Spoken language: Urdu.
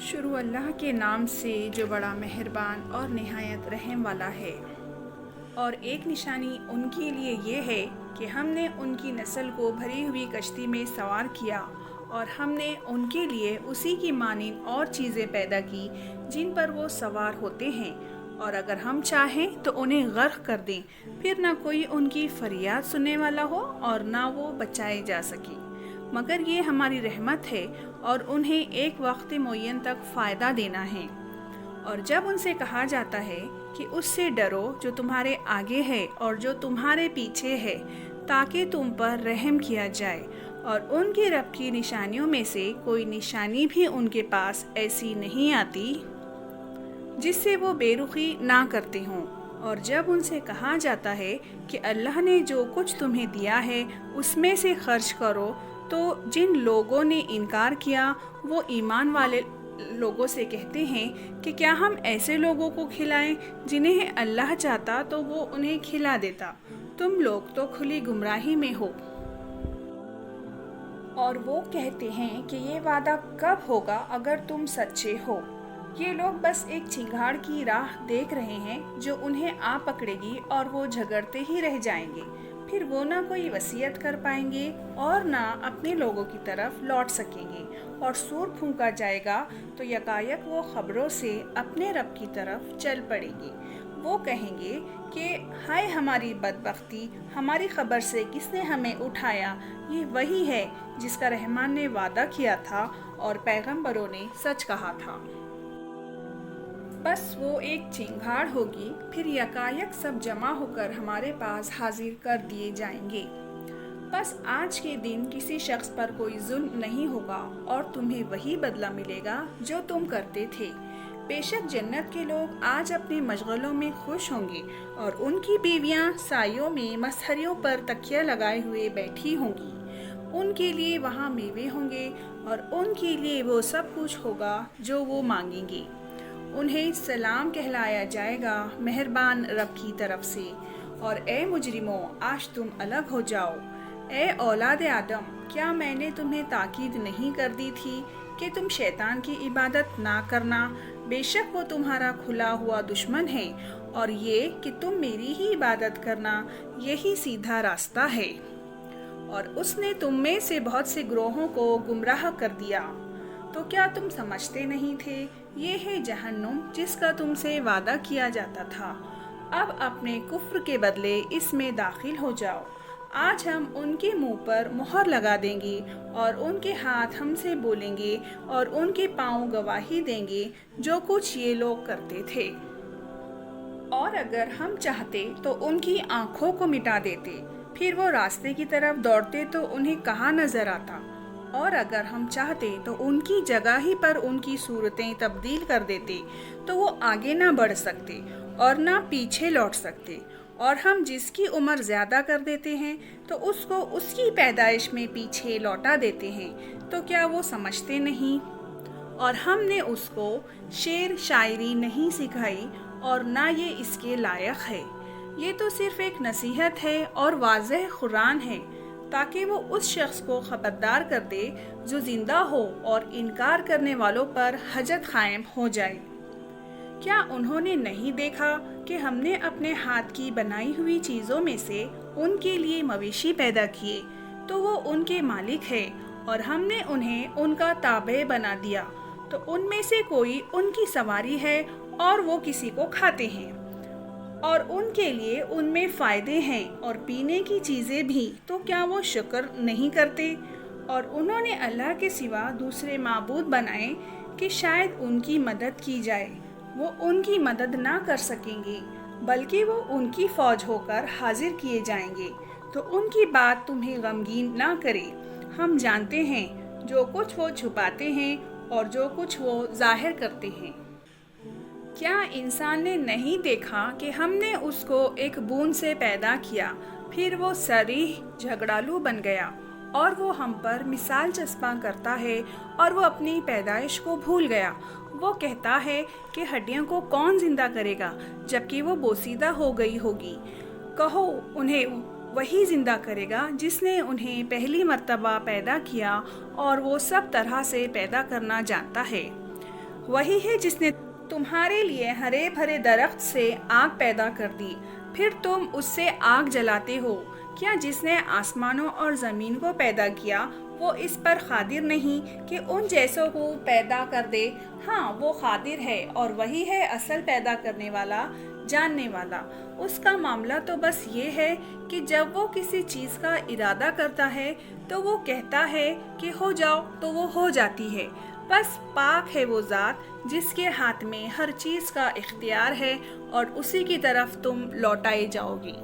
شروع اللہ کے نام سے جو بڑا مہربان اور نہایت رحم والا ہے۔ اور ایک نشانی ان کے لیے یہ ہے کہ ہم نے ان کی نسل کو بھری ہوئی کشتی میں سوار کیا اور ہم نے ان کے لیے اسی کی مانند اور چیزیں پیدا کی جن پر وہ سوار ہوتے ہیں، اور اگر ہم چاہیں تو انہیں غرق کر دیں، پھر نہ کوئی ان کی فریاد سننے والا ہو اور نہ وہ بچائے جا سکے، مگر یہ ہماری رحمت ہے اور انہیں ایک وقت معین تک فائدہ دینا ہے۔ اور جب ان سے کہا جاتا ہے کہ اس سے ڈرو جو تمہارے آگے ہے اور جو تمہارے پیچھے ہے، تاکہ تم پر رحم کیا جائے، اور ان کے رب کی نشانیوں میں سے کوئی نشانی بھی ان کے پاس ایسی نہیں آتی جس سے وہ بے رخی نہ کرتے ہوں۔ اور جب ان سے کہا جاتا ہے کہ اللہ نے جو کچھ تمہیں دیا ہے اس میں سے خرچ کرو، تو جن لوگوں نے انکار کیا وہ ایمان والے لوگوں سے کہتے ہیں کہ کیا ہم ایسے لوگوں کو کھلائیں جنہیں اللہ چاہتا تو وہ انہیں کھلا دیتا، تم لوگ تو کھلی گمراہی میں ہو۔ اور وہ کہتے ہیں کہ یہ وعدہ کب ہوگا اگر تم سچے ہو؟ یہ لوگ بس ایک چنگھاڑ کی راہ دیکھ رہے ہیں جو انہیں آ پکڑے گی اور وہ جھگڑتے ہی رہ جائیں گے، پھر وہ نہ کوئی وصیت کر پائیں گے اور نہ اپنے لوگوں کی طرف لوٹ سکیں گے، اور سور پھونکا جائے گا تو یکایک وہ خبروں سے اپنے رب کی طرف چل پڑے گی۔ وہ کہیں گے کہ ہائے ہماری بدبختی، ہماری خبر سے کس نے ہمیں اٹھایا؟ یہ وہی ہے جس کا رحمان نے وعدہ کیا تھا اور پیغمبروں نے سچ کہا تھا۔ بس وہ ایک چنگھاڑ ہوگی، پھر یکایک سب جمع ہو کر ہمارے پاس حاضر کر دیے جائیں گے۔ بس آج کے دن کسی شخص پر کوئی ظلم نہیں ہوگا اور تمہیں وہی بدلہ ملے گا جو تم کرتے تھے۔ بے شک جنت کے لوگ آج اپنے مشغلوں میں خوش ہوں گے، اور ان کی بیویاں سایوں میں مسہریوں پر تکیہ لگائے ہوئے بیٹھی ہوں گی۔ ان کے لیے وہاں میوے ہوں گے اور ان کے لیے وہ سب کچھ ہوگا جو وہ مانگیں گے۔ انہیں سلام کہلایا جائے گا مہربان رب کی طرف سے۔ اور اے مجرموں، آج تم الگ ہو جاؤ۔ اے اولاد آدم، کیا میں نے تمہیں تاکید نہیں کر دی تھی کہ تم شیطان کی عبادت نہ کرنا؟ بے شک وہ تمہارا کھلا ہوا دشمن ہے، اور یہ کہ تم میری ہی عبادت کرنا، یہی سیدھا راستہ ہے۔ اور اس نے تم میں سے بہت سے گروہوں کو گمراہ کر دیا، تو کیا تم سمجھتے نہیں تھے؟ یہ ہے جہنم جس کا تم سے وعدہ کیا جاتا تھا، اب اپنے کفر کے بدلے اس میں داخل ہو جاؤ۔ آج ہم ان کے منہ پر مہر لگا دیں گے اور ان کے ہاتھ ہم سے بولیں گے اور ان کے پاؤں گواہی دیں گے جو کچھ یہ لوگ کرتے تھے۔ اور اگر ہم چاہتے تو ان کی آنکھوں کو مٹا دیتے، پھر وہ راستے کی طرف دوڑتے تو انہیں کہاں نظر آتا؟ اور اگر ہم چاہتے تو ان کی جگہ ہی پر ان کی صورتیں تبدیل کر دیتے تو وہ آگے نہ بڑھ سکتے اور نہ پیچھے لوٹ سکتے۔ اور ہم جس کی عمر زیادہ کر دیتے ہیں تو اس کو اس کی پیدائش میں پیچھے لوٹا دیتے ہیں، تو کیا وہ سمجھتے نہیں؟ اور ہم نے اس کو شعر شاعری نہیں سکھائی اور نہ یہ اس کے لائق ہے۔ یہ تو صرف ایک نصیحت ہے اور واضح قرآن ہے، تاکہ وہ اس شخص کو خبردار کر دے جو زندہ ہو اور انکار کرنے والوں پر حجت قائم ہو جائے۔ کیا انہوں نے نہیں دیکھا کہ ہم نے اپنے ہاتھ کی بنائی ہوئی چیزوں میں سے ان کے لیے مویشی پیدا کیے، تو وہ ان کے مالک ہے، اور ہم نے انہیں ان کا تابع بنا دیا، تو ان میں سے کوئی ان کی سواری ہے اور وہ کسی کو کھاتے ہیں، اور ان کے لیے ان میں فائدے ہیں اور پینے کی چیزیں بھی، تو کیا وہ شکر نہیں کرتے؟ اور انہوں نے اللہ کے سوا دوسرے معبود بنائے کہ شاید ان کی مدد کی جائے، وہ ان کی مدد نہ کر سکیں گے، بلکہ وہ ان کی فوج ہو کر حاضر کیے جائیں گے۔ تو ان کی بات تمہیں غمگین نہ کرے، ہم جانتے ہیں جو کچھ وہ چھپاتے ہیں اور جو کچھ وہ ظاہر کرتے ہیں۔ کیا انسان نے نہیں دیکھا کہ ہم نے اس کو ایک بوند سے پیدا کیا، پھر وہ صریح جھگڑالو بن گیا، اور وہ ہم پر مثال چسپاں کرتا ہے اور وہ اپنی پیدائش کو بھول گیا۔ وہ کہتا ہے کہ ہڈیوں کو کون زندہ کرے گا جبکہ وہ بوسیدہ ہو گئی ہوگی؟ کہو انہیں وہی زندہ کرے گا جس نے انہیں پہلی مرتبہ پیدا کیا، اور وہ سب طرح سے پیدا کرنا جانتا ہے۔ وہی ہے جس نے تمہارے لیے ہرے بھرے درخت سے آگ پیدا کر دی، پھر تم اس سے آگ جلاتے ہو۔ کیا جس نے آسمانوں اور زمین کو پیدا کیا وہ اس پر قادر نہیں کہ ان جیسوں کو پیدا کر دے؟ ہاں، وہ قادر ہے، اور وہی ہے اصل پیدا کرنے والا، جاننے والا۔ اس کا معاملہ تو بس یہ ہے کہ جب وہ کسی چیز کا ارادہ کرتا ہے تو وہ کہتا ہے کہ ہو جاؤ تو وہ ہو جاتی ہے۔ بس پاک ہے وہ ذات جس کے ہاتھ میں ہر چیز کا اختیار ہے، اور اسی کی طرف تم لوٹائے جاؤ گی۔